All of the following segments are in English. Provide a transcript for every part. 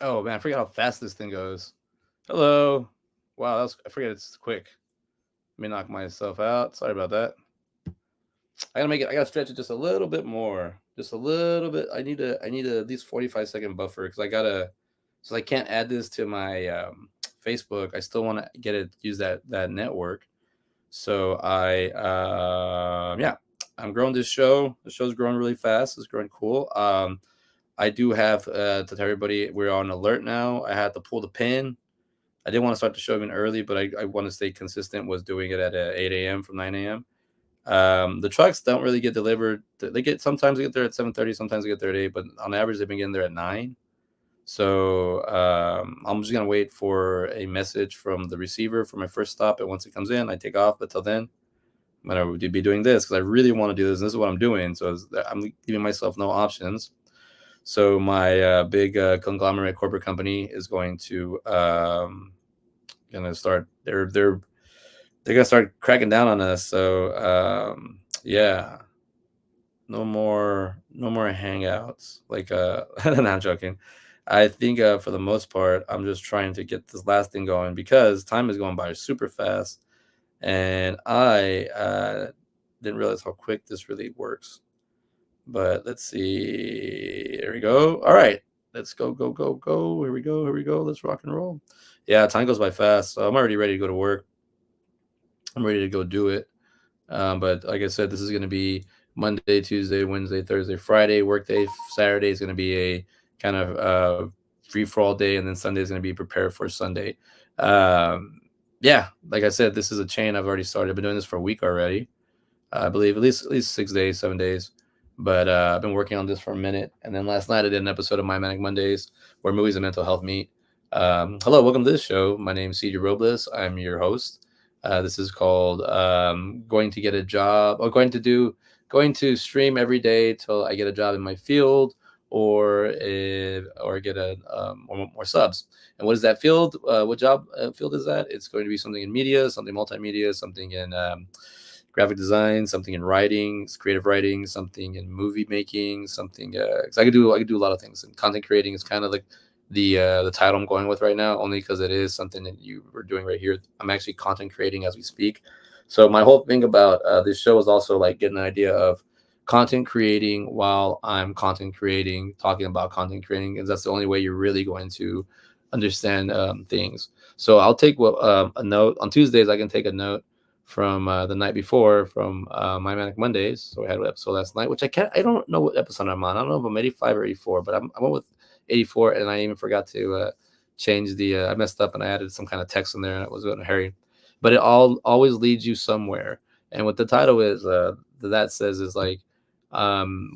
Oh man, I forget how fast this thing goes. Hello. Wow, I forget it's quick. Let me knock myself out. Sorry about that. I gotta stretch it just a little bit more. Just a little bit. I need a at least 45-second buffer because I gotta so I can't add this to my Facebook. I still want to get it use that network. So I'm growing this show. The show's growing really fast. It's growing cool. I do have to tell everybody we're on alert now. I had to pull the pin. I didn't want to start the show even early, but I want to stay consistent. Was doing it at 8 a.m. from 9 a.m. The trucks don't really get delivered. They get sometimes they get there at 7:30, sometimes they get there at 8, but on average they've been getting there at 9. So I'm just gonna wait for a message from the receiver for my first stop, and once it comes in, I take off. But till then, I'm gonna be doing this because I really want to do this. And this is what I'm doing. So I'm giving myself no options. So my big conglomerate corporate company is going to gonna start. They're gonna start cracking down on us. So yeah, no more hangouts. Like no, I'm joking. I think for the most part, I'm just trying to get this last thing going because time is going by super fast, and I didn't realize how quick this really works. But let's see. There we go. All right, let's go, go, go, go. Here we go. Here we go. Let's rock and roll. Yeah, time goes by fast. So I'm already ready to go to work. I'm ready to go do it. But like I said, this is going to be Monday, Tuesday, Wednesday, Thursday, Friday. Workday. Saturday is going to be a kind of free for all day, and then Sunday is going to be prepared for Sunday. Um, yeah, like I said, this is a chain I've already started. I've been doing this for a week already. I believe at least 6 days, 7 days. But I've been working on this for a minute, and then last night I did an episode of My Manic Mondays, where movies and mental health meet. Hello, welcome to this show. My name is CJ Robles. I'm your host. This is called going to get a job or going to stream every day till I get a job in my field or get more subs. And what is that field? What job field is that? It's going to be something in media, something multimedia, something in graphic design, something in writing, creative writing, something in movie making, something. 'Cause I could do a lot of things. And content creating is kind of like the title I'm going with right now, only because it is something that you were doing right here. I'm actually content creating as we speak. So my whole thing about this show is also like getting an idea of content creating while I'm content creating, talking about content creating, because that's the only way you're really going to understand things. So I'll take a note on Tuesdays. I can take a note from the night before from my Manic Mondays. So we had an episode last night, which I don't know what episode I'm on. I don't know if I'm 85 or 84, but I went with 84, and I even forgot to change the. I messed up and I added some kind of text in there, and it was in a hurry. But it all always leads you somewhere. And what the title is, that says is like,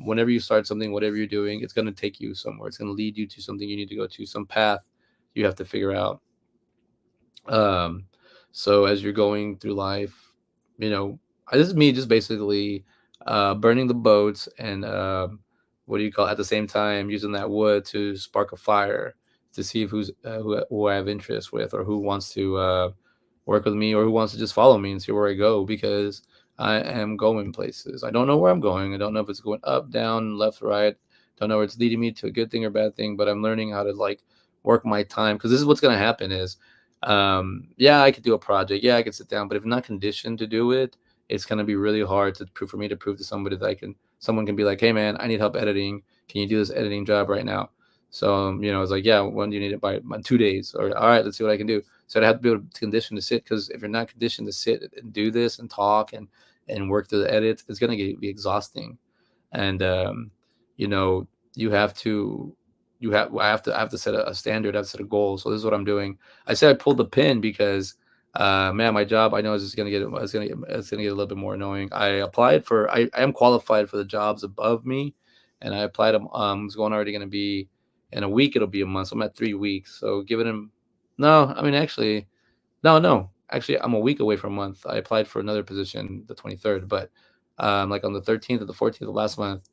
whenever you start something, whatever you're doing, it's going to take you somewhere. It's going to lead you to something you need to go to, some path you have to figure out. Um, so as you're going through life, you know, this is me just basically burning the boats and what do you call it? At the same time using that wood to spark a fire to see if who I have interest with or who wants to work with me or who wants to just follow me and see where I go because I am going places. I don't know where I'm going. I don't know if it's going up, down, left, right. Don't know where it's leading me to a good thing or bad thing, but I'm learning how to like work my time because this is what's going to happen is yeah, I could do a project. Yeah, I could sit down, but if I'm not conditioned to do it, it's going to be really hard to prove for me to prove to somebody that someone can be like, hey man, I need help editing. Can you do this editing job right now? So, it's like, yeah, when do you need it by 2 days? Or, all right, let's see what I can do. So I have to be able to condition to sit because if you're not conditioned to sit and do this and talk and work through the edits, it's going to be exhausting. And, you know, you have to, I have to set a standard, I have to set a goal. So this is what I'm doing. I said I pulled the pin because, man, my job I know is just it's gonna get a little bit more annoying. I am qualified for the jobs above me, and I applied them. It's going already going to be in a week. It'll be a month. So I'm at 3 weeks. So giving him, no, I mean actually, no, actually I'm a week away from a month. I applied for another position the 23rd, but like on the 13th or the 14th of last month,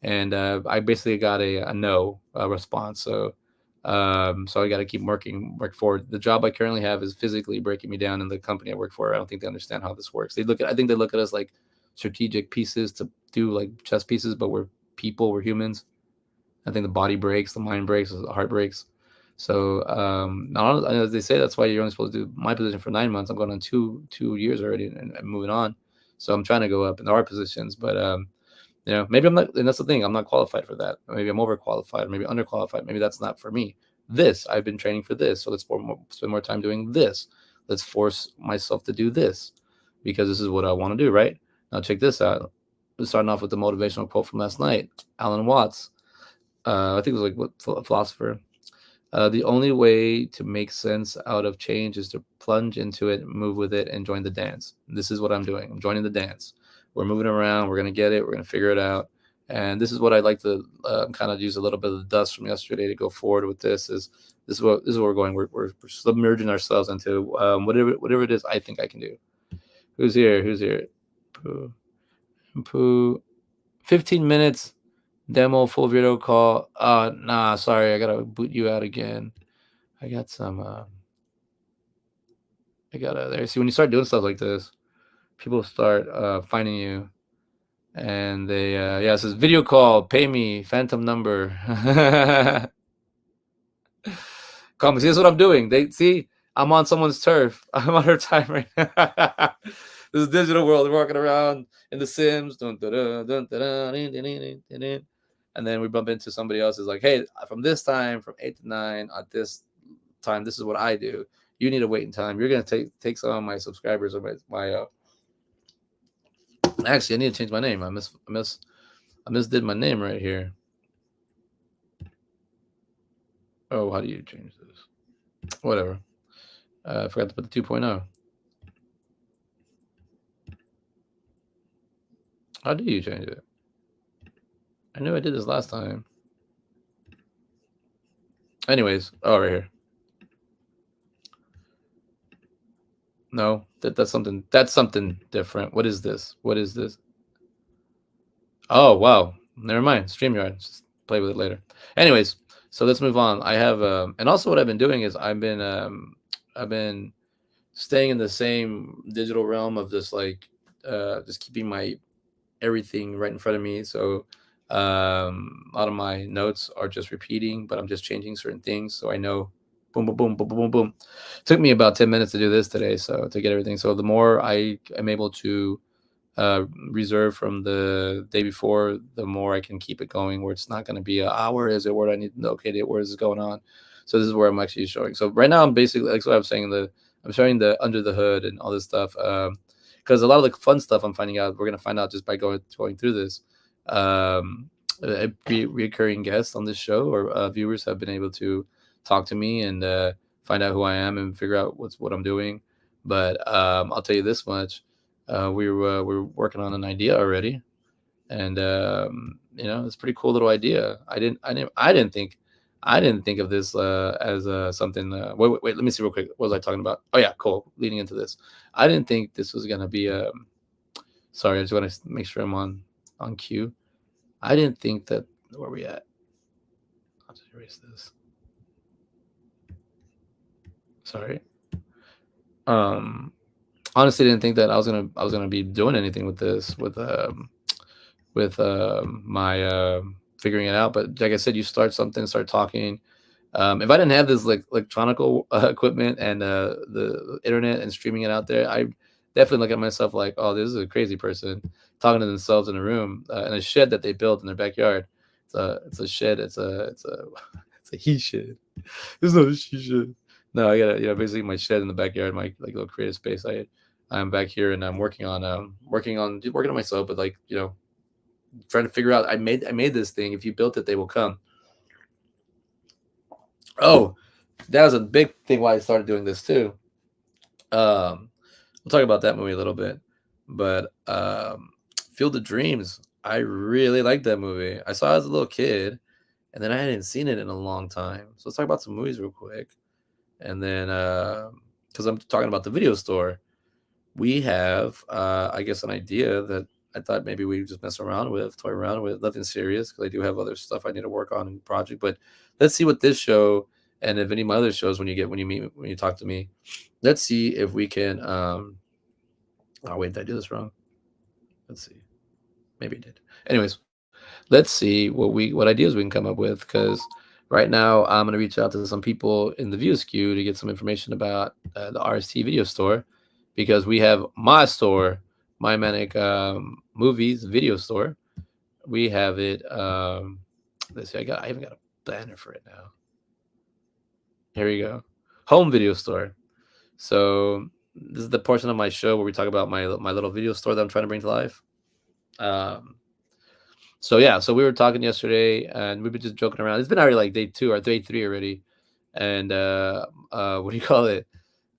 and I basically got a no response. So I got to keep work forward. The job I currently have is physically breaking me down in the company I work for. I don't think they understand how this works. I think they look at us like strategic pieces to do like chess pieces, but we're people, we're humans. I think the body breaks, the mind breaks, the heart breaks. So as they say, that's why you're only supposed to do my position for 9 months. I'm going on two years already, and moving on. So I'm trying to go up in our positions, but maybe I'm not, and that's the thing. I'm not qualified for that. Maybe I'm overqualified, maybe underqualified. Maybe that's not for me. This I've been training for this, so let's spend more time doing this. Let's force myself to do this because this is what I want to do. Right now, check this out. We're starting off with the motivational quote from last night. Alan Watts. I think it was like what philosopher. The only way to make sense out of change is to plunge into it, move with it, and join the dance. This is what I'm doing. I'm joining the dance. We're moving around. We're gonna get it. We're gonna figure it out. And this is what I'd like to kind of use a little bit of the dust from yesterday to go forward with this. This is what we're going. We're submerging ourselves into whatever it is I think I can do. Who's here? Who's here? Pooh. Pooh. 15 minutes demo full video call. Nah, sorry, I gotta boot you out again. I got some. I gotta there. See, when you start doing stuff like this, people start finding you, and they yeah, it says video call, pay me, phantom number. Call me. See, that's what I'm doing. They see I'm on someone's turf. I'm on her time right now. This is digital world. We're walking around in the Sims. Dun, dun, dun, dun, dun, dun, dun, dun, dun, dun, dun. And then we bump into somebody else who's like, hey, from this time, from 8 to 9, at this time, this is what I do. You need to wait in time. You're gonna take some of my subscribers or my actually I need to change my name. I misdid my name right here. Oh, how do you change this? Whatever. I forgot to put the 2.0. How do you change it? I knew I did this last time. Anyways, oh, right here. No, that's something different. What is this? What is this? Oh, wow. Never mind. StreamYard. Just play with it later. Anyways, so let's move on. I have and also what I've been doing is I've been staying in the same digital realm of just keeping my everything right in front of me. So a lot of my notes are just repeating, but I'm just changing certain things so I know. Boom, boom, boom, boom, boom, boom, boom. It took me about 10 minutes to do this today, so to get everything. So the more I am able to reserve from the day before, the more I can keep it going. Where it's not going to be where is it? Where do I need to locate it? Where is it going on? So this is where I'm actually showing. So right now I'm basically like what I was saying. I'm showing the under the hood and all this stuff. Because a lot of the fun stuff I'm finding out, we're gonna find out just by going through this. Reoccurring guests on this show or viewers have been able to talk to me and find out who I am and figure out what I'm doing. But I'll tell you this much: we're working on an idea already, and it's a pretty cool little idea. I didn't think of this as something. Wait. Let me see real quick. What was I talking about? Oh yeah, cool. Leading into this, I didn't think this was gonna be. Sorry, I just want to make sure I'm on cue. I didn't think that. Where are we at? I'll just erase this. Sorry. Honestly, didn't think that I was gonna be doing anything with this with my figuring it out. But like I said, you start something, start talking. If I didn't have this like electronical equipment and the internet and streaming it out there, I definitely look at myself like, oh, this is a crazy person talking to themselves in a room in a shed that they built in their backyard. It's a shed. It's a he shed. It's not a she shed. No, I got basically my shed in the backyard, my like little creative space. I'm back here and I'm working on myself, but trying to figure out. I made this thing. If you built it, they will come. Oh, that was a big thing why I started doing this too. We'll talk about that movie a little bit, but Field of Dreams. I really like that movie. I saw it as a little kid, and then I hadn't seen it in a long time. So let's talk about some movies real quick, and then because I'm talking about the video store, we have I guess an idea that I thought maybe we just toy around with, nothing serious because I do have other stuff I need to work on in the project. But let's see what this show and if any of my other shows when you talk to me, let's see if we can. Oh wait, did I do this wrong? Let's see, maybe I did. Anyways, let's see what ideas we can come up with because Right now, I'm gonna reach out to some people in the View Askew to get some information about the RST video store, because we have my store, my Manic Movies video store. We have it. Let's see. I even got a banner for it now. Here we go. Home video store. So this is the portion of my show where we talk about my little video store that I'm trying to bring to life. Um, so yeah, so we were talking yesterday, and we've been just joking around. It's been already like day 2 or day 3 already, and what do you call it?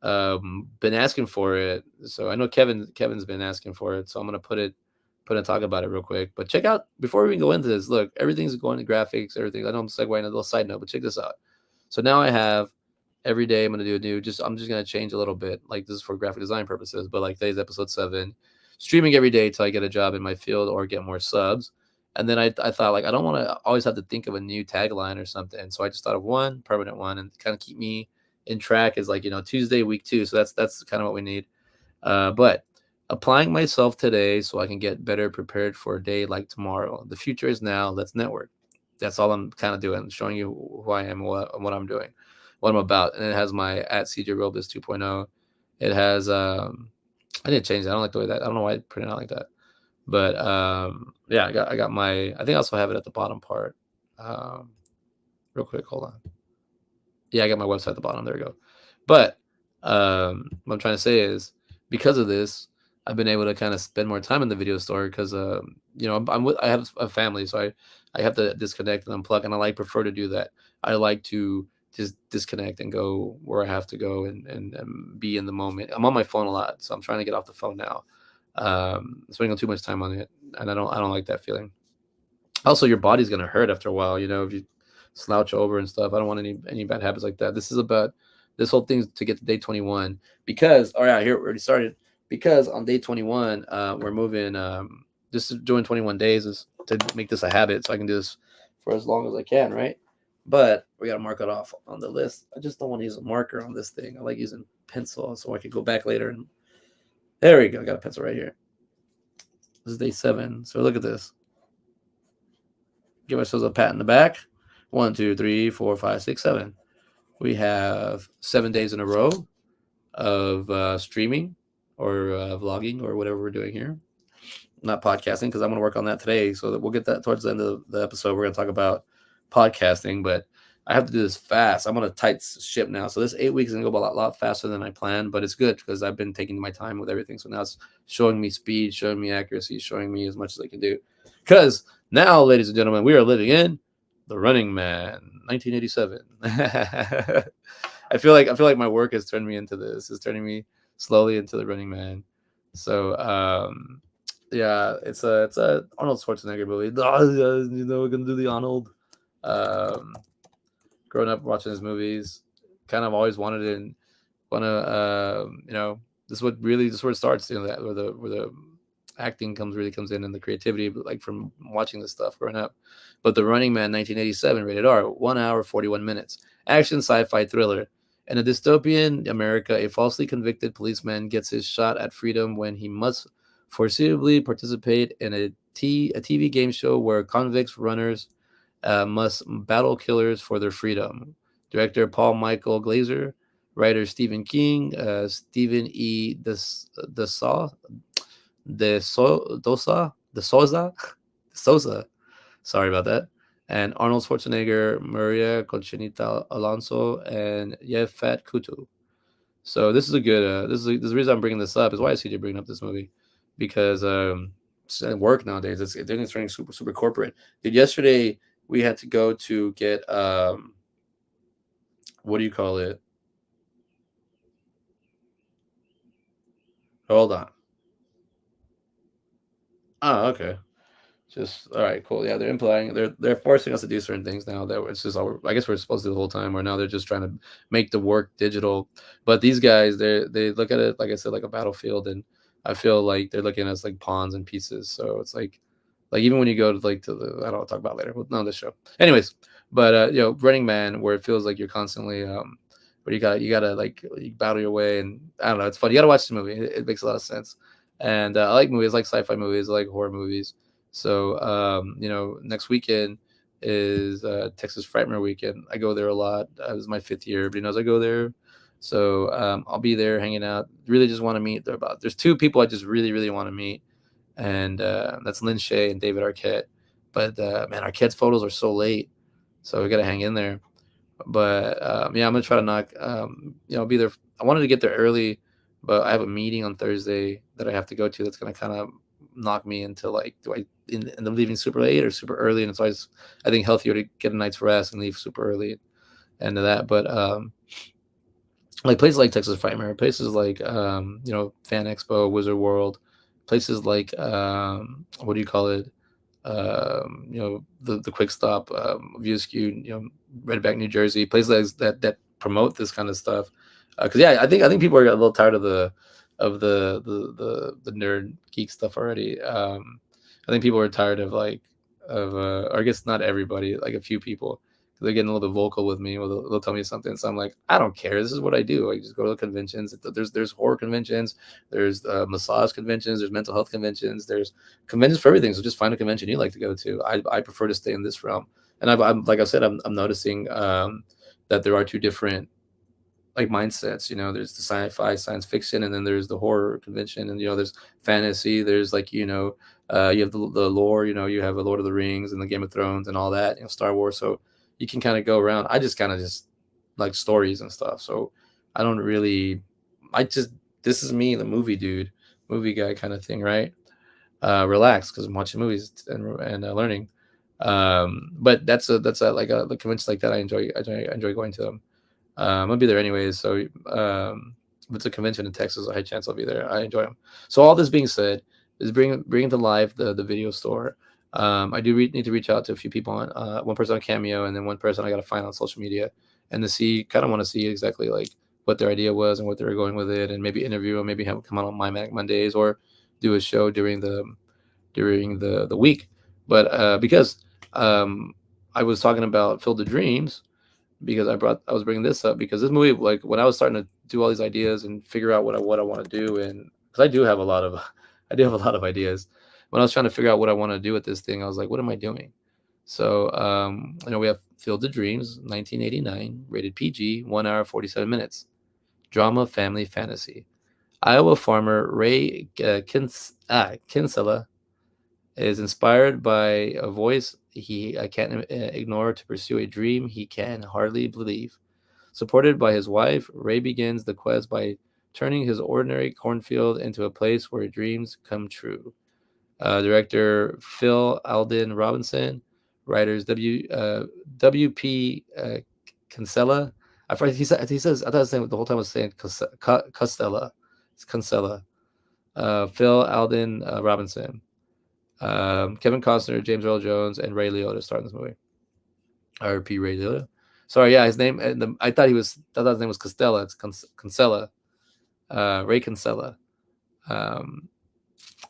Been asking for it. So I know Kevin's been asking for it. So I'm gonna put and talk about it real quick. But check out, before we even go into this. Look, everything's going to graphics, everything. I know I'm segueing a little side note, but check this out. So now I have, every day I'm gonna do a new. I'm just gonna change a little bit. Like, this is for graphic design purposes, but like today's episode 7, streaming every day till I get a job in my field or get more subs. And then I thought, like, I don't want to always have to think of a new tagline or something. So I just thought of one permanent one and kind of keep me in track, is like, Tuesday week 2. So that's kind of what we need. But applying myself today so I can get better prepared for a day like tomorrow. The future is now. Let's network. That's all I'm kind of doing, showing you who I am, what I'm doing, what I'm about. And it has my at CJ Robles 2.0. It has I didn't change that. I don't like the way that. I don't know why I printed out like that. But yeah, I got my. I think I also have it at the bottom part. Um, Real quick, hold on. Yeah, I got my website at the bottom. There we go. But what I'm trying to say is, because of this, I've been able to kind of spend more time in the video store, because I have a family, so I have to disconnect and unplug, and I prefer to do that. I like to just disconnect and go where I have to go, and be in the moment. I'm on my phone a lot, so I'm trying to get off the phone now. Spending too much time on it, and I don't like that feeling. Also, your body's gonna hurt after a while, if you slouch over and stuff. I don't want any bad habits like that. This is about, this whole thing's to get to day 21, because, oh yeah, here we already started. Because on day 21, we're moving. Just doing 21 days is to make this a habit, so I can do this for as long as I can, right? But we gotta mark it off on the list. I just don't want to use a marker on this thing. I like using pencil, so I can go back later. And there we go. I got a pencil right here. This is day 7. So look at this. Give ourselves a pat in the back. 1, 2, 3, 4, 5, 6, 7. We have 7 days in a row of streaming or vlogging or whatever we're doing here. Not podcasting, because I'm going to work on that today. So that we'll get that towards the end of the episode. We're going to talk about podcasting, but I have to do this fast. I'm on a tight ship now. So this 8 weeks is going to go a lot faster than I planned, but it's good because I've been taking my time with everything. So now it's showing me speed, showing me accuracy, showing me as much as I can do. Because now, ladies and gentlemen, we are living in The Running Man, 1987. I feel like my work has turned me into this. It's turning me slowly into The Running Man. So yeah, it's a Arnold Schwarzenegger movie. We're gonna do the Arnold. Um, Growing up watching his movies, kind of always wanted it, and want to this is where it starts. That where the acting comes in, and the creativity, like from watching this stuff growing up. But The Running Man, 1987, rated R, 1 hour 41 minutes, action sci-fi thriller. In a dystopian America, a falsely convicted policeman gets his shot at freedom when he must foreseeably participate in a TV game show where convicts runners must battle killers for their freedom. Director Paul Michael Glazer, writer Stephen King, Stephen E. DeSaw, Souza. Sorry about that. And Arnold Schwarzenegger, Maria Conchinita Alonso, and Yefat Kutu. So this is a good. This is the reason I'm bringing this up. Is why I see you bringing up this movie, because at work nowadays, it's turning super corporate. Dude, yesterday we had to go to get what do you call it? Hold on. Oh, okay. Just all right, cool. Yeah, they're forcing us to do certain things now that it's just all, I guess we're supposed to do the whole time. Where now they're just trying to make the work digital. But these guys, they look at it, like I said, like a battlefield, and I feel like they're looking at us like pawns and pieces. So it's like even when you go to I don't want to talk about it later. Well, not on this show. Anyways, but Running Man, where it feels like you're constantly where you gotta like you battle your way, and I don't know. It's fun. You gotta watch the movie. It makes a lot of sense. And I like movies, like sci-fi movies, I like horror movies. So next weekend is Texas Frightmare Weekend. I go there a lot. This is my 5th year. Everybody knows I go there. So I'll be there hanging out. Really just want to meet. There's two people I just really want to meet, and that's Lynn Shay and David Arquette. But man, Arquette's photos are so late, so we gotta hang in there. But yeah, I'm gonna try to knock. Be there. I wanted to get there early, but I have a meeting on Thursday that I have to go to. That's gonna kind of knock me into like, do I end up leaving super late or super early? And it's always, I think, healthier to get a night's rest and leave super early and to that. But like places like Texas Frightmare, places like Fan Expo, Wizard World, places like what do you call it? The Quick Stop, Askew, Redback, New Jersey, places that promote this kind of stuff. Because yeah, I think people are a little tired of the nerd geek stuff already. I think people are tired of or I guess not everybody, like a few people. They're getting a little bit vocal with me. Or they'll tell me something, so I'm like, I don't care. This is what I do. I just go to the conventions. There's horror conventions, there's massage conventions, there's mental health conventions, there's conventions for everything. So just find a convention you like to go to. I prefer to stay in this realm, and I'm like I said, I'm noticing that there are two different like mindsets. There's the sci-fi, science fiction, and then there's the horror convention, and there's fantasy. There's like you have the lore. You have a Lord of the Rings and the Game of Thrones and all that. Star Wars. So you can kind of go around. I just kind of just like stories and stuff. So I don't really. I just this is me, the movie dude, movie guy kind of thing, right? Relax because I'm watching movies and learning. But that's a like a the conventions like that. I enjoy going to them. I'll be there anyways. So if it's a convention in Texas, a high chance I'll be there. I enjoy them. So all this being said, is bringing to life the video store. I do need to reach out to a few people on one person on Cameo, and then one person I got to find on social media, and to see kind of want to see exactly like what their idea was and what they were going with it, and maybe interview them, maybe have them come on my Manic Mondays or do a show during the week. But because I was talking about Field of Dreams, because I was bringing this up because this movie, like when I was starting to do all these ideas and figure out what I want to do, and because I do have a lot of I do have a lot of ideas. When I was trying to figure out what I want to do with this thing, I was like, what am I doing? So we have Field of Dreams, 1989, rated PG, 1 hour 47 minutes, drama, family, fantasy. Iowa farmer Ray Kinsella is inspired by a voice he can't ignore to pursue a dream he can hardly believe. Supported by his wife, Ray begins the quest by turning his ordinary cornfield into a place where dreams come true. Director Phil Alden Robinson, writers W.P. Kinsella. I forgot, he says I thought his name the whole time was saying Costella. It's Kinsella. Phil Alden Robinson. Kevin Costner, James Earl Jones, and Ray Liotta star in this movie. R.P. Ray Liotta. Sorry, yeah, his name. I thought his name was Costella. It's Kinsella. Ray Kinsella. Um,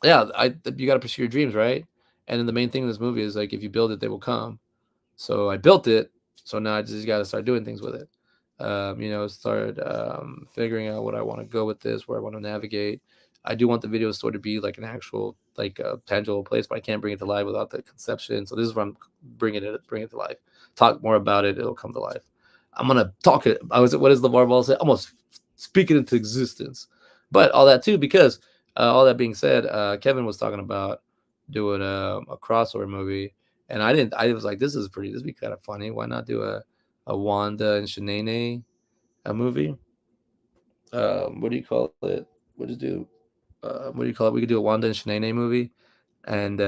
yeah, you got to pursue your dreams, right? And then the main thing in this movie is like if you build it, they will come. So I built it. So now I just got to start doing things with it. Start figuring out what I want to go with this, where I want to navigate. I do want the video store to be like an actual, like a tangible place, but I can't bring it to life without the conception. So this is where I'm bring it to life. Talk more about it; it'll come to life. I'm gonna talk it. What does LeVar Ball say? Almost speak it into existence. But all that too, because all that being said, Kevin was talking about doing a crossover movie, and I didn't. I was like, this would be kind of funny. Why not do a Wanda and Shanae a movie? What do you call it? What just do? What do you call it? We could do a Wanda and Shanae movie, and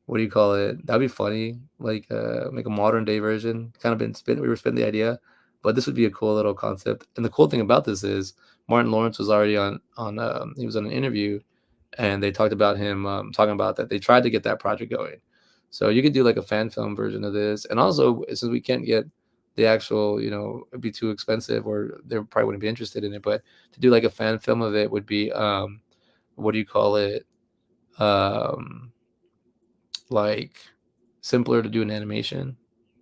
what do you call it? That'd be funny, like a modern day version. Kind of we were spinning the idea, but this would be a cool little concept. And the cool thing about this is Martin Lawrence was already he was on an interview, and they talked about him talking about that they tried to get that project going. So you could do like a fan film version of this, and also since we can't get the actual, it'd be too expensive, or they probably wouldn't be interested in it. But to do like a fan film of it would be what do you call it? Um, like simpler to do an animation.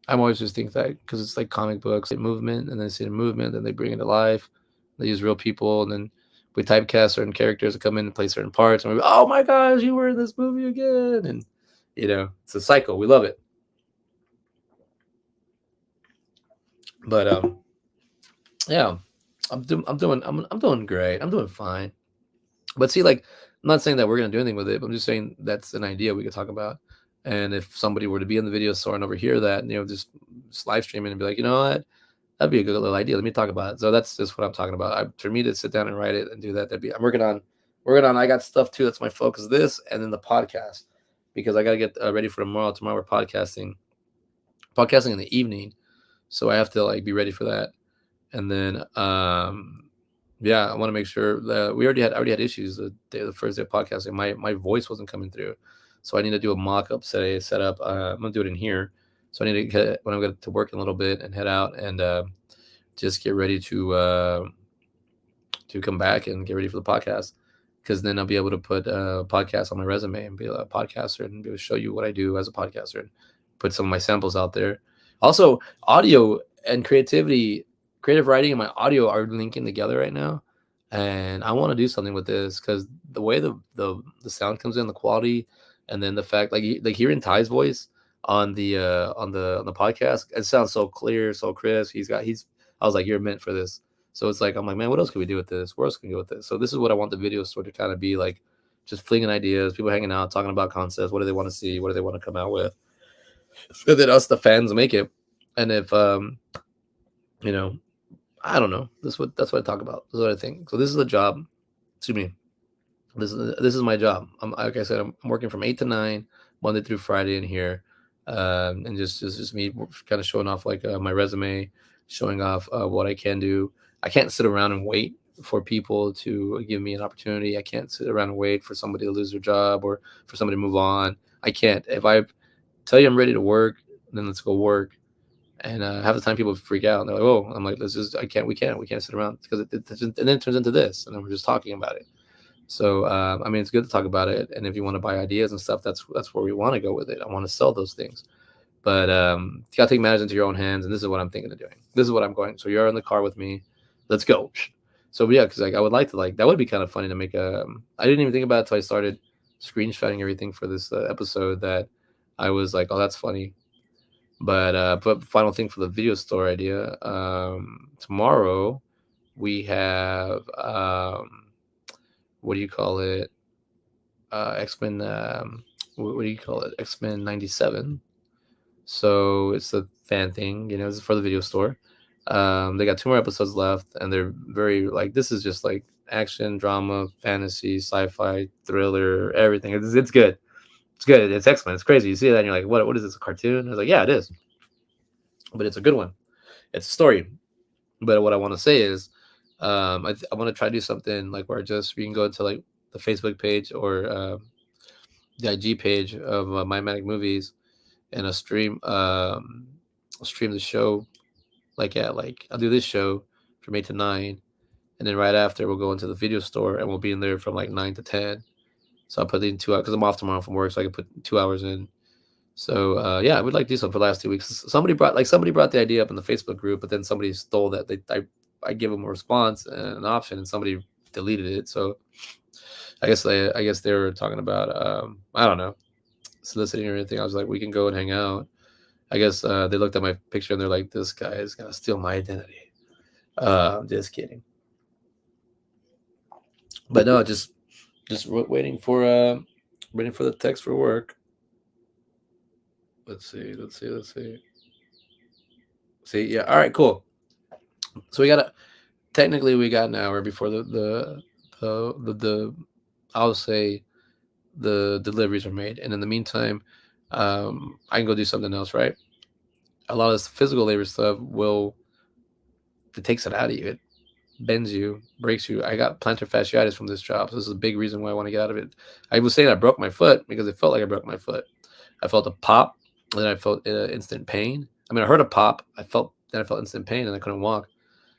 I'm always just think that because it's like comic books, like movement, and then see the movement, then they bring it to life. They use real people, and then we typecast certain characters to come in and play certain parts, and we're oh my gosh, you were in this movie again, and it's a cycle. We love it. But yeah, I'm doing great. I'm doing fine. But see, like, I'm not saying that we're gonna do anything with it. But I'm just saying that's an idea we could talk about. And if somebody were to be in the video store and overhear that, and just live streaming and be like, you know what, that'd be a good little idea. Let me talk about it. So that's just what I'm talking about. For me to sit down and write it and do that, that'd be. I'm working on. I got stuff too. That's my focus. This and then the podcast, because I got to get ready for tomorrow. Tomorrow we're podcasting in the evening, so I have to like be ready for that. And then yeah, I want to make sure that I already had issues the first day of podcasting. My voice wasn't coming through, so I need to do a mock up setup. I'm gonna do it in here. So I need to get when I'm going to work in a little bit and head out and just get ready to come back and get ready for the podcast, because then I'll be able to put a podcast on my resume and be a podcaster and be able to show you what I do as a podcaster and put some of my samples out there. Also, audio and creative writing and my audio are linking together right now, and I want to do something with this because the way the sound comes in, the quality, and then the fact like hearing Ty's voice on the podcast, it sounds so clear, so crisp. He's I was like, you're meant for this. So it's like I'm like, man, what else can we do with this? Where else can we go with this? So this is what I want the video store to kind of be like, just flinging ideas, people hanging out, talking about concepts. What do they want to see? What do they want to come out with? And then us, the fans, make it. And if you know, I don't know. That's what I talk about. This is what I think. So this is a job. Excuse me. This is my job. Like I said, I'm working from 8 to 9, Monday through Friday in here, and just me kind of showing off like my resume, showing off what I can do. I can't sit around and wait for people to give me an opportunity. I can't sit around and wait for somebody to lose their job or for somebody to move on. I can't. If I tell you I'm ready to work, then let's go work. And half the time people freak out. And they're like, "Oh," I'm like, "Let's just. I can't. We can't sit around because and then it turns into this, and then we're just talking about it." So I mean, it's good to talk about it, and if you want to buy ideas and stuff, that's where we want to go with it. I want to sell those things, but you gotta take matters into your own hands, and this is what I'm thinking of doing. This is what I'm going. So you're in the car with me. Let's go. So yeah, because like I would like to like that would be kind of funny to make a. I didn't even think about it until I started screenshotting everything for this episode. That I was like, oh, that's funny. But final thing for the video store idea. Tomorrow we have what do you call it? X-Men. What do you call it? X-Men 97. So it's a fan thing, this is for the video store. They got 2 more episodes left, and they're very like this is just like action, drama, fantasy, sci-fi, thriller, everything. It's good. It's good. It's X-Men. It's crazy. You see that, and you're like, what is this? A cartoon? I was like, yeah, it is, but it's a good one. It's a story. But what I want to say is, I want to try to do something like where we can go into like the Facebook page or the IG page of my Manic Movies and a stream the show like I'll do this show from 8 to 9, and then right after we'll go into the video store and we'll be in there from like 9 to 10. So I'll put in 2 hours because I'm off tomorrow from work, so I can put 2 hours in. So yeah, I would like to do something for the last 2 weeks. Somebody brought the idea up in the Facebook group, but then somebody stole that. I give them a response and an option, and somebody deleted it. So I guess they were talking about I don't know, soliciting or anything. I was like, we can go and hang out. I guess they looked at my picture and they're like, this guy is gonna steal my identity. Just kidding. But no, just waiting for the text for work. Let's see. See, yeah. All right, cool. So we got an hour before the I'll say the deliveries are made, and in the meantime, I can go do something else, right? A lot of this physical labor stuff it takes it out of you. It bends you, breaks you. I got plantar fasciitis from this job. So this is a big reason why I want to get out of it. I was saying I broke my foot because it felt like I broke my foot. I felt a pop, and then I felt instant pain. I mean, I heard a pop. I felt instant pain, and I couldn't walk.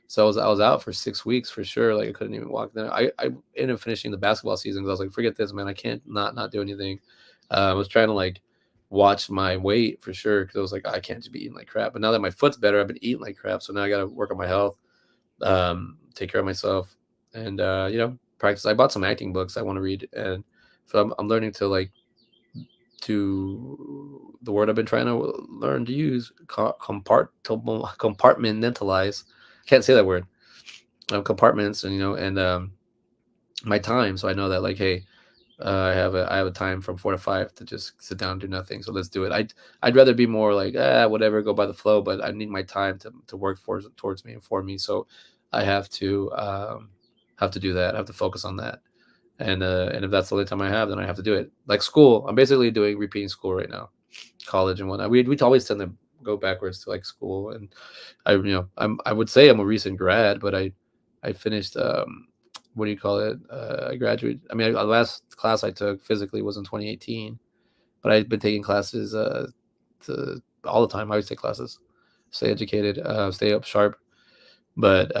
So I was out for 6 weeks for sure. Like I couldn't even walk. Then I ended up finishing the basketball season because I was like, forget this, man. I can't not do anything. I was trying to like watch my weight for sure because I was like, I can't just be eating like crap. But now that my foot's better, I've been eating like crap. So now I got to work on my health, take care of myself, and practice. I bought some acting books I want to read, and so I'm learning to like to the word I've been trying to learn to use, compartmentalize. Can't say that word. Compartments, and my time, so I know that, like, hey, I have a time from 4 to 5 to just sit down and do nothing. So let's do it. I'd rather be more like, whatever, go by the flow, but I need my time to work towards me and for me. So I have to do that. I have to focus on that. And if that's the only time I have, then I have to do it. Like school, I'm basically doing repeating school right now, college and whatnot. We always tend to go backwards to like school, and I would say I'm a recent grad, but I finished what do you call it? I graduated. I mean, the last class I took physically was in 2018, but I've been taking classes all the time. I always take classes, stay educated, stay up sharp. But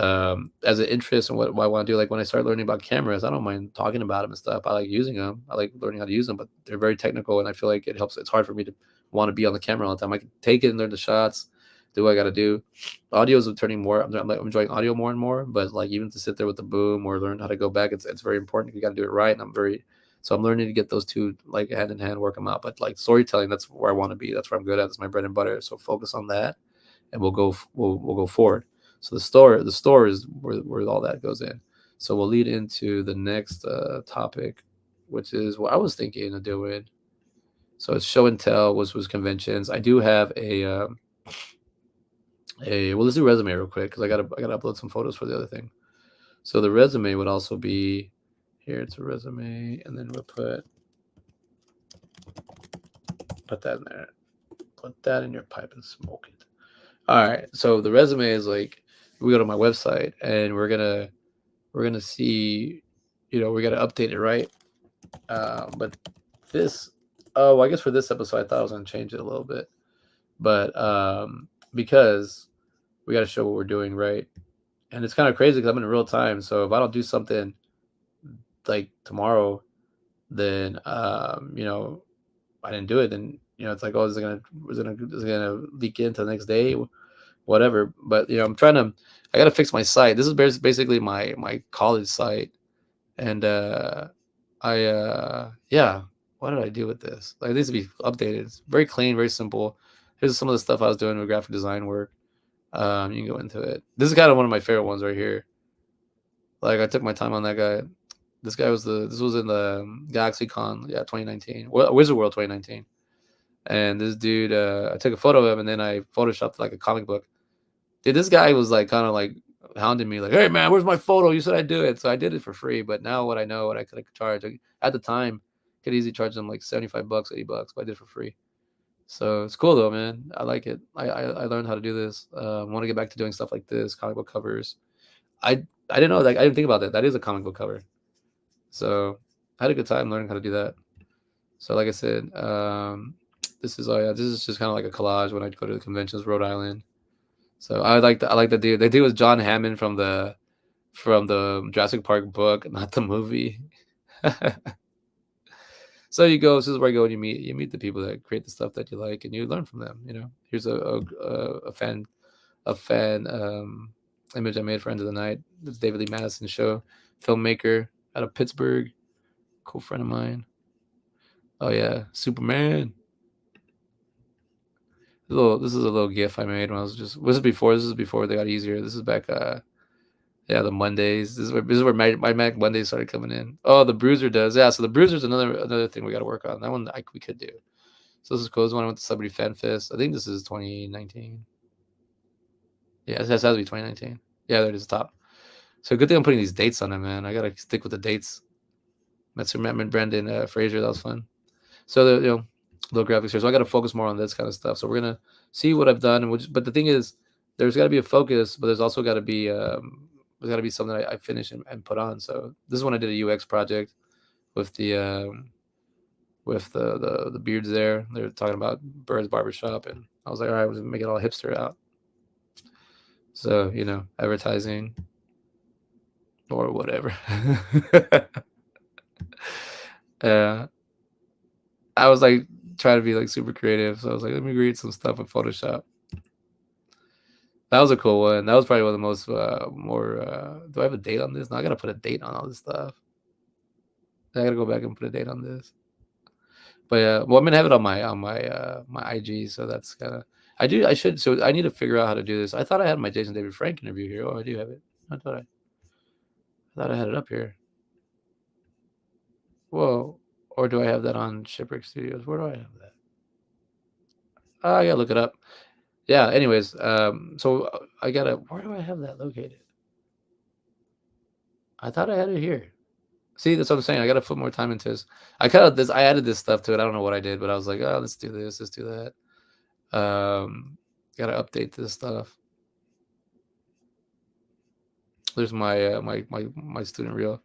as an interest in what I want to do, like when I start learning about cameras, I don't mind talking about them and stuff. I like using them. I like learning how to use them, but they're very technical, and I feel like it helps. It's hard for me to want to be on the camera all the time. I can take it and learn the shots, do what I got to do. Audio is turning more. I'm enjoying audio more and more, but like even to sit there with the boom or learn how to go back, it's very important. You got to do it right, and I'm learning to get those two like hand in hand, work them out. But like storytelling, that's where I want to be. That's where I'm good at. That's my bread and butter. So focus on that, and we'll go forward. So the store is where all that goes in. So we'll lead into the next topic, which is what I was thinking of doing. So it's show and tell was conventions. I do have well, let's do resume real quick because I gotta upload some photos for the other thing. So the resume would also be here. It's a resume, and then we'll put that in there. Put that in your pipe and smoke it. All right. So the resume is like we go to my website and we're gonna see, we gotta update it, right? But this, oh, I guess for this episode, I thought I was gonna change it a little bit, but because we gotta show what we're doing, right? And it's kind of crazy because I'm in real time. So if I don't do something like tomorrow, then I didn't do it. Then it's like, oh, is it gonna leak into the next day? Whatever. But I gotta fix my site. This is basically my college site, and yeah. What did I do with this? Like, it needs to be updated. It's very clean, very simple. Here's some of the stuff I was doing with graphic design work. You can go into it. This is kind of one of my favorite ones right here. Like, I took my time on that guy. This was in the GalaxyCon, 2019, Wizard World 2019. And this dude, I took a photo of him, and then I photoshopped like a comic book. Dude, this guy was like kind of like hounding me, like, "Hey man, where's my photo? You said I do it." So I did it for free. But now what I know, what I could charge at the time, could easily charge them like $75, $80, but I did it for free. So it's cool though, man. I like it. I learned how to do this. I want to get back to doing stuff like this, comic book covers. I didn't know, like, I didn't think about that. That is a comic book cover. So I had a good time learning how to do that. So like I said, this is just kind of like a collage when I go to the conventions, Rhode Island. So I like the dude. The dude was John Hammond from the Jurassic Park book, not the movie. So you go. This is where I go and you meet the people that create the stuff that you like, and you learn from them. Here's a fan image I made for End of the Night. It's David Lee Madison show, filmmaker out of Pittsburgh, cool friend of mine. Oh yeah, Superman. This is a little GIF I made when I was just. This is before they got easier. This is back. The Mondays. This is where my Mac Mondays started coming in. Oh, the Bruiser does. Yeah, so the Bruiser's another thing we got to work on. That one we could do. So this is cool. This one I went to Celebrity Fan Fest. I think this is 2019. Yeah, it has to be 2019. Yeah, there it is, top. So good thing I'm putting these dates on it, man. I gotta stick with the dates. Met Brendan Fraser. That was fun. So little graphics here. So I got to focus more on this kind of stuff. So we're gonna see what I've done, but the thing is, there's got to be a focus, but there's also got to be something I finish and put on. So this is when I did a UX project with the beards there. They were talking about Bird's Barbershop, and I was like, all right, we'll make it all hipster out. So advertising or whatever. I was like trying to be like super creative, so I was like, let me read some stuff in Photoshop. That was a cool one. That was probably one of the most more. Do I have a date on this? No, I gotta put a date on all this stuff. I gotta go back and put a date on this. But well, I'm gonna have it on my IG, so that's kind of I should so I need to figure out how to do this. I thought I had my Jason David Frank interview here. Oh, I do have it. I thought I had it up here. Whoa, or do I have that on Shipwreck Studios? Where do I have that? I gotta look it up. Yeah. Anyways, so I gotta. Where do I have that located? I thought I had it here. See, that's what I'm saying. I gotta put more time into this. I added this stuff to it. I don't know what I did, but I was like, oh, let's do this, let's do that. Gotta update this stuff. There's my student reel.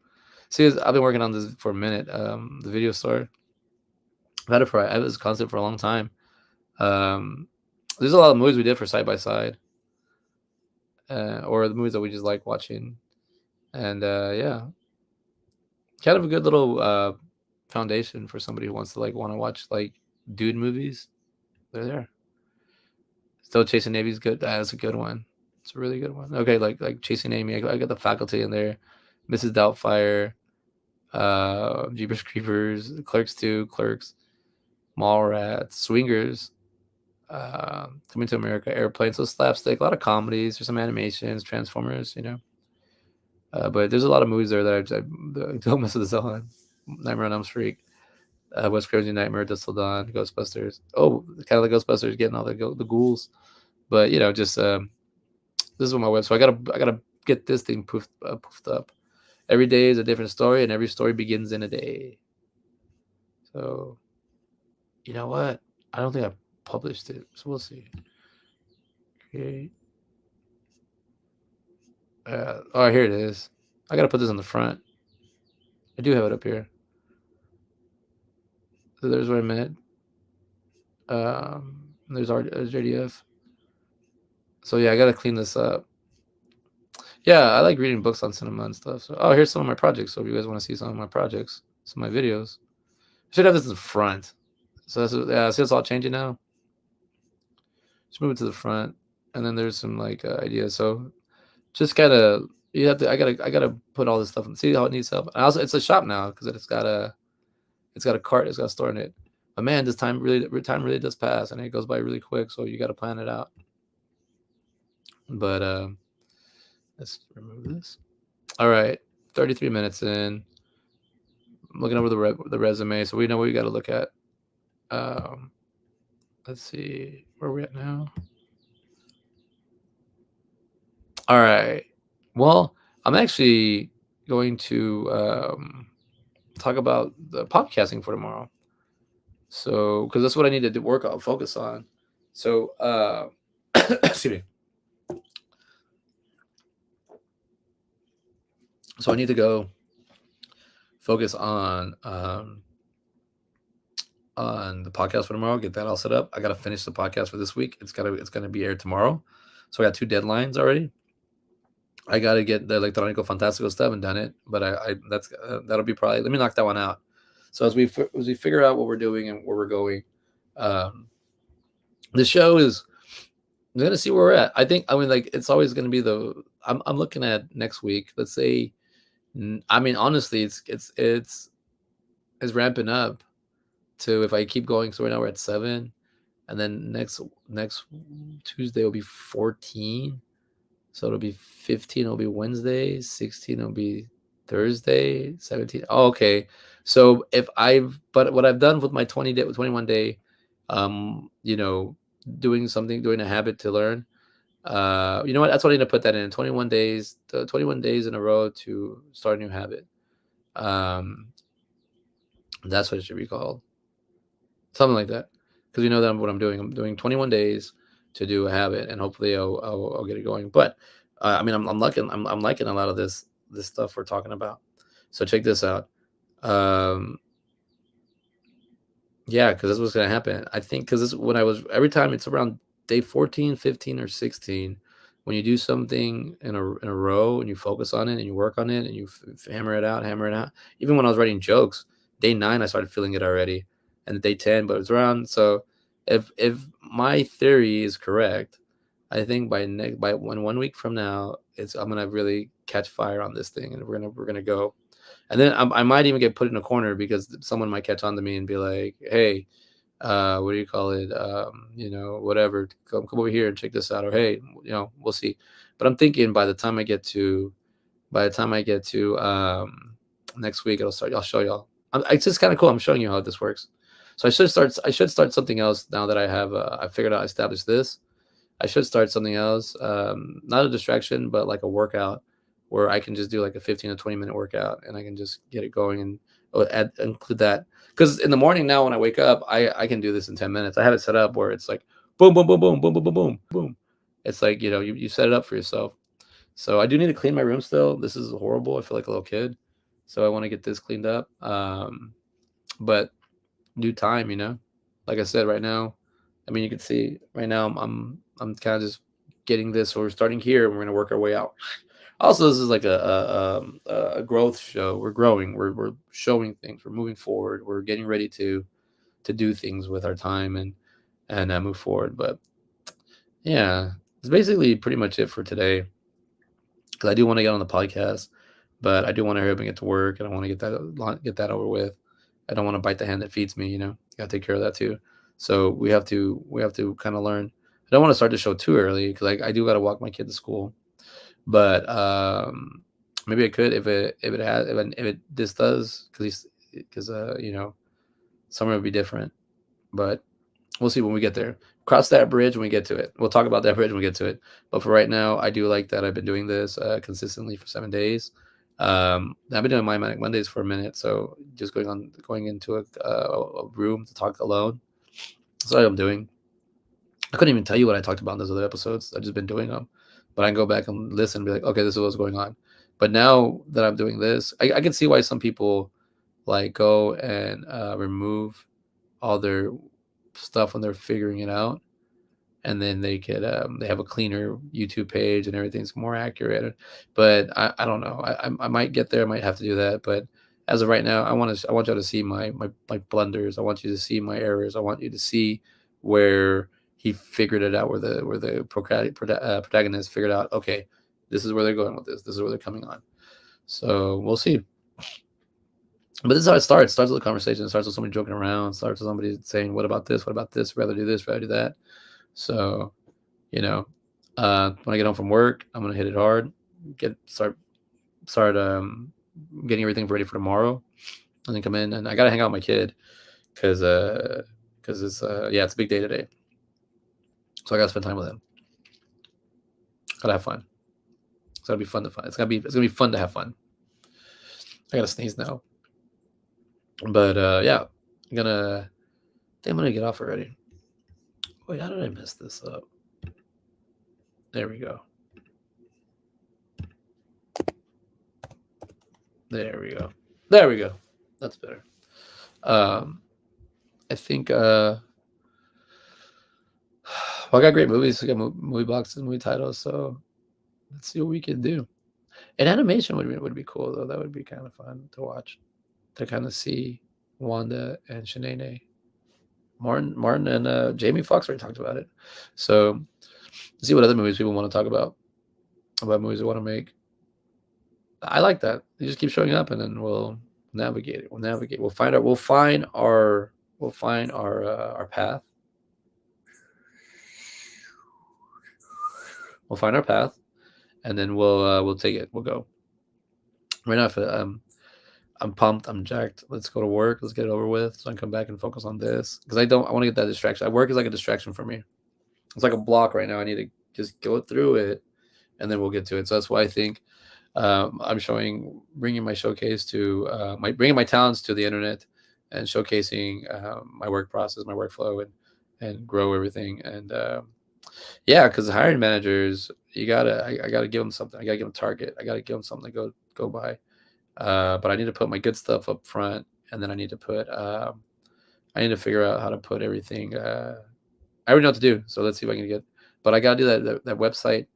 See, I've been working on this for a minute. The video store. I've had this concept for a long time. Um, there's a lot of movies we did for side by side, or the movies that we just like watching, and yeah, kind of a good little foundation for somebody who wants to want to watch dude movies. They're there. Still Chasing Navy's good. That's a good one. It's a really good one. Okay, like Chasing Amy. I got The Faculty in there. Mrs. Doubtfire. Jeepers Creepers. Clerks 2. Clerks. Mallrats. Swingers. Coming to America. Airplane. So slapstick. A lot of comedies. There's some animations. Transformers. But there's a lot of movies there that I don't mess with this on. Nightmare on Elm Street. West Crazy Nightmare, Dust Till Dawn, Ghostbusters. Oh, kind of like Ghostbusters, getting all the ghouls. But just this is what my web. So I gotta get this thing poofed up. Every day is a different story, and every story begins in a day. So, you know what? I don't think I published it, so we'll see. Create. Oh, here it is. I gotta put this on the front. I do have it up here. So there's what I meant. There's JDF. So yeah, I gotta clean this up. Yeah, I like reading books on cinema and stuff. So, here's some of my projects. So if you guys want to see some of my projects, some of my videos, I should have this in the front. So see, it's all changing now. Just move it to the front, and then there's some ideas. So just gotta you have to. I gotta put all this stuff. And see how it needs help. And also, it's a shop now because it's got a cart. It's got a store in it. But man, this time really does pass, and it goes by really quick. So you got to plan it out. But let's remove this. All right, 33 minutes in. I'm looking over the resume, so we know what we got to look at. Let's see where we're at now. All right. Well, I'm actually going to talk about the podcasting for tomorrow. So, because that's what I need to work on, focus on. So, excuse me. So I need to go focus on the podcast for tomorrow. Get that all set up. I got to finish the podcast for this week. It's gonna be aired tomorrow. So I got 2 deadlines already. I got to get the Electronico Fantastico stuff and done it, but that'll be probably. Let me knock that one out. So as we figure out what we're doing and where we're going, the show is. I'm gonna see where we're at. I mean, it's always gonna be I'm looking at next week. Let's say. I mean, honestly, it's ramping up to if I keep going. So right now we're at 7, and then next Tuesday will be 14. So it'll be 15. It'll be Wednesday. 16. It'll be Thursday. 17. Oh, okay. So but what I've done with my 21 day, doing a habit to learn. You know what? That's what I need to put that in. 21 days. 21 days in a row to start a new habit. That's what it should be called. Something like that. Because you know that what I'm doing. I'm doing 21 days to do a habit, and hopefully I'll get it going. But I mean, I'm liking a lot of this stuff we're talking about. So check this out. Yeah, because that's what's gonna happen. I think because every time it's around day 14, 15, or 16, when you do something in a row and you focus on it and you work on it and you hammer it out. Even when I was writing jokes, day 9 I started feeling it already, and day 10, but it's around. So if my theory is correct, I think by 1 week from now, I'm gonna really catch fire on this thing, and we're gonna go. And then I might even get put in a corner because someone might catch on to me and be like, "Hey, what do you call it? Whatever. Come over here and check this out." Or, "Hey, we'll see." But I'm thinking by the time I get to next week, I'll show y'all. It's just kind of cool. I'm showing you how this works. So I should start something else now that I figured out, I established this. I should start something else. Not a distraction, but like a workout where I can just do like a 15 to 20-minute workout and I can just get it going and include that. Because in the morning now when I wake up, I can do this in 10 minutes. I have it set up where it's like boom, boom, boom, boom, boom, boom, boom, boom, boom. It's like, you set it up for yourself. So I do need to clean my room still. This is horrible. I feel like a little kid. So I want to get this cleaned up. But due time, like I said, right now, I mean, you can see right now I'm kind of just getting this. So we're starting here and we're going to work our way out. Also, this is like a growth show. We're growing. We're showing things. We're moving forward. We're getting ready to do things with our time and move forward. But yeah, it's basically pretty much it for today. Because I do want to get on the podcast, but I do want to hurry up and get to work, and I want to get that over with. I don't want to bite the hand that feeds me. Got to take care of that too. So we have to kind of learn. I don't want to start the show too early because I do got to walk my kid to school. But maybe I could if this does because summer would be different. But we'll see when we get there. Cross that bridge when we get to it. We'll talk about that bridge when we get to it. But for right now, I do like that I've been doing this consistently for 7 days. I've been doing my Manic Mondays for a minute, so just going into a room to talk alone. That's what I'm doing. I couldn't even tell you what I talked about in those other episodes. I've just been doing them, but I can go back and listen and be like, okay, this is what's going on. But now that I'm doing this, I can see why some people like go and remove all their stuff when they're figuring it out, and then they have a cleaner YouTube page and everything's more accurate. But I don't know. I might get there. I might have to do that. But as of right now, I want y'all to see my blunders. I want you to see my errors. I want you to see where he figured it out. Where the protagonist figured out. Okay, this is where they're going with this. This is where they're coming on. So we'll see. But this is how it starts. It starts with a conversation. It starts with somebody joking around. It starts with somebody saying, "What about this? What about this? Rather do this. Rather do that." So, when I get home from work, I'm gonna hit it hard. Start getting everything ready for tomorrow, and then come in. And I gotta hang out with my kid because it's a big day today. So I gotta spend time with him. Gotta have fun. It's gotta be fun to fun. It's gonna be fun to have fun. I gotta sneeze now. But yeah, I'm gonna. I think I'm gonna get off already. Wait, how did I mess this up? There we go. There we go. There we go. That's better. I think I got great movies. I got movie boxes, movie titles. So let's see what we can do. An animation would be cool though. That would be kind of fun to watch. To kind of see Wanda and Shanae. Martin and Jamie Foxx already talked about it. So let's see what other movies people want to talk about movies they want to make. I like that. You just keep showing up, and then we'll navigate it. We'll navigate. We'll find our path. We'll find our path, and then we'll take it. We'll go. Right now, I'm pumped. I'm jacked. Let's go to work. Let's get it over with. So I can come back and focus on this because I want to get that distraction. Work is like a distraction for me. It's like a block right now. I need to just go through it, and then we'll get to it. So that's why I think I'm bringing my showcase to bringing my talents to the internet and showcasing my work process, my workflow, and grow everything. And yeah, because hiring managers, I gotta give them something. I gotta give them a target. I gotta give them something to go by. But I need to put my good stuff up front, and then I need to figure out how to put everything. I already know what to do, so let's see if I can get. But I gotta do that website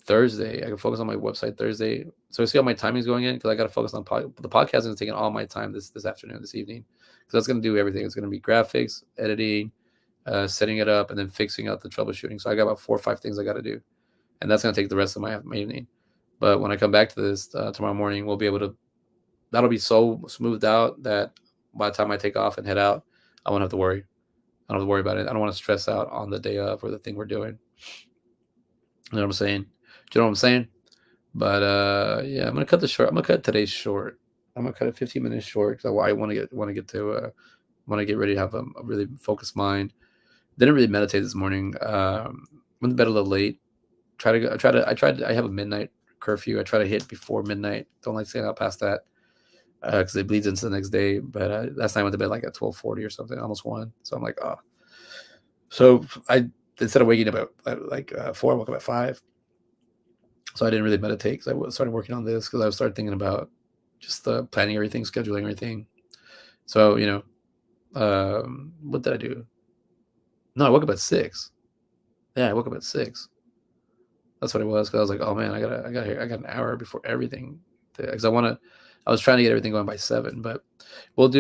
Thursday. I can focus on my website Thursday. So I see how my timing's going in because I got to focus on the podcast is taking all my time this afternoon, this evening, because that's going to do everything. It's going to be graphics, editing, setting it up, and then fixing out the troubleshooting. So I got about 4 or 5 things I got to do, and that's going to take the rest of my evening. But when I come back to this tomorrow morning, we'll be able to that'll be so smoothed out that by the time I take off and head out, I won't have to worry. I don't have to worry about it. I don't want to stress out on the day of or the thing we're doing. You know what I'm saying? Do you know what I'm saying? But yeah, I'm gonna cut this short. I'm gonna cut today's short. I'm gonna cut it 15 minutes short because I want to get to want to get ready to have a really focused mind. Didn't really meditate this morning. Went to bed a little late. I have a midnight curfew. I try to hit before midnight. Don't like staying out past that because it bleeds into the next day. But last night I went to bed like at 12:40 or something, almost 1. So I'm like, oh. So I instead of waking up at like 4, I woke up at 5. So I didn't really meditate because I started working on this because I started thinking about just planning everything, scheduling everything. So what did I do? No, I woke up at 6. Yeah, I woke up at 6. That's what it was. Because I was like, oh man, I got an hour before everything. Because I was trying to get everything going by 7. But we'll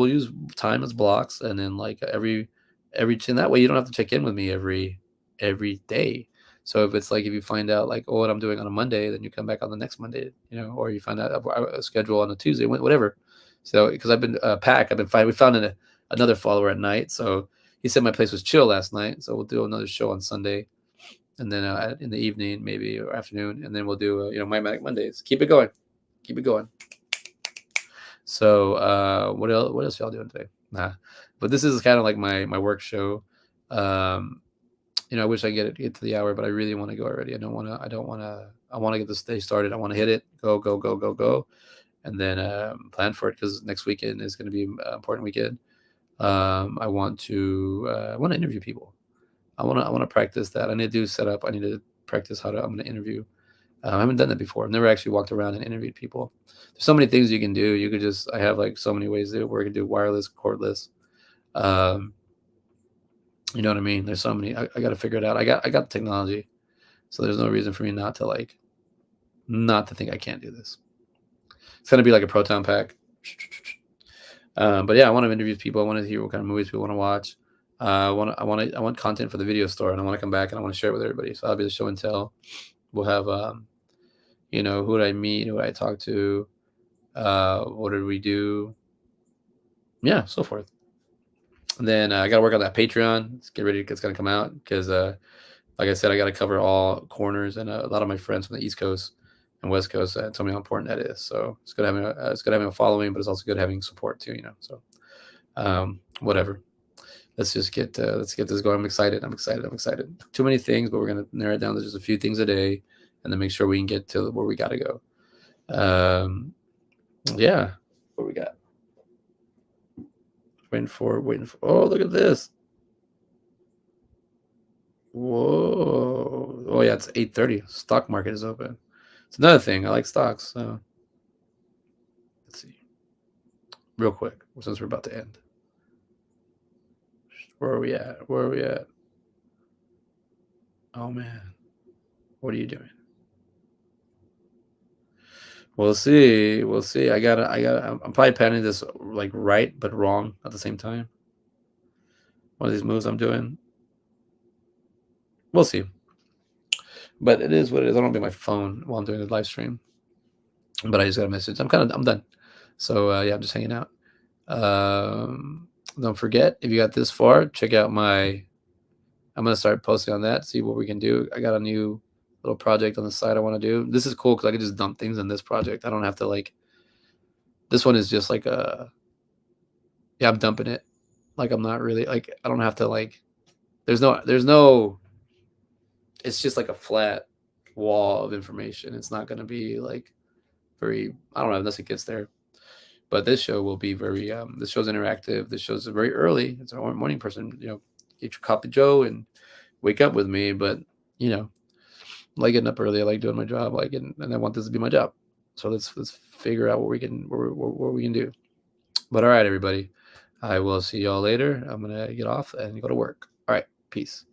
use time as blocks, and then like and that way you don't have to check in with me every day. So if it's like if you find out like what I'm doing on a Monday, then you come back on the next Monday, or you find out a schedule on a Tuesday, whatever. So because I've been I've been fine. We found another follower at night, so he said my place was chill last night. So we'll do another show on Sunday, and then in the evening maybe or afternoon, and then we'll do my Manic Mondays. Keep it going, keep it going. So what else y'all doing today? Nah, but this is kind of like my work show. I wish I get to the hour, but I really want to go already. I want to get this day started. I want to hit it, go, and then plan for it because next weekend is going to be an important weekend. I want to interview people. I want to practice that. I need to do setup. I need to practice I'm going to interview. I haven't done that before. I've never actually walked around and interviewed people. There's so many things you can do. I have like so many ways to do it where you can do wireless, cordless. You know what I mean? There's so many. I got to figure it out. I got the technology, so there's no reason for me not to think I can't do this. It's gonna be like a proton pack. But yeah, I want to interview people. I want to hear what kind of movies people want to watch. I want content for the video store, and I want to come back and I want to share it with everybody. So I'll be the show and tell. We'll have who did I meet, who did I talk to, what did we do? Yeah, so forth. And then I got to work on that Patreon. Let's get ready. It's going to come out because, like I said, I got to cover all corners. And a lot of my friends from the East Coast and West Coast told me how important that is. So it's good having a following, but it's also good having support too. So whatever. Let's get this going. I'm excited. Too many things, but we're going to narrow it down to just a few things a day, and then make sure we can get to where we got to go. Yeah, what we got? Waiting for. Oh, look at this. Whoa. Oh, yeah, it's 8:30. Stock market is open. It's another thing. I like stocks. So let's see. Real quick, since we're about to end. Where are we at? Oh, man. What are you doing? We'll see. I'm probably planning this like right, but wrong at the same time. One of these moves I'm doing. We'll see. But it is what it is. I don't be my phone while I'm doing the live stream. But I just got a message. I'm done. So yeah, I'm just hanging out. Don't forget, if you got this far, check out I'm gonna start posting on that, see what we can do. I got a new little project on the side I want to do. This is cool because I can just dump things in this project. I don't have to this one is just like I'm dumping it. Like I'm not really I don't have to there's no it's just like a flat wall of information. It's not gonna be very, I don't know, unless it gets there. But this show will be very this show's interactive. This show's very early. It's a morning person, get your coffee Joe and wake up with me. But I like getting up early. I like doing my job. And I want this to be my job. So let's figure out what we can do. But all right, everybody. I will see y'all later. I'm gonna get off and go to work. All right, peace.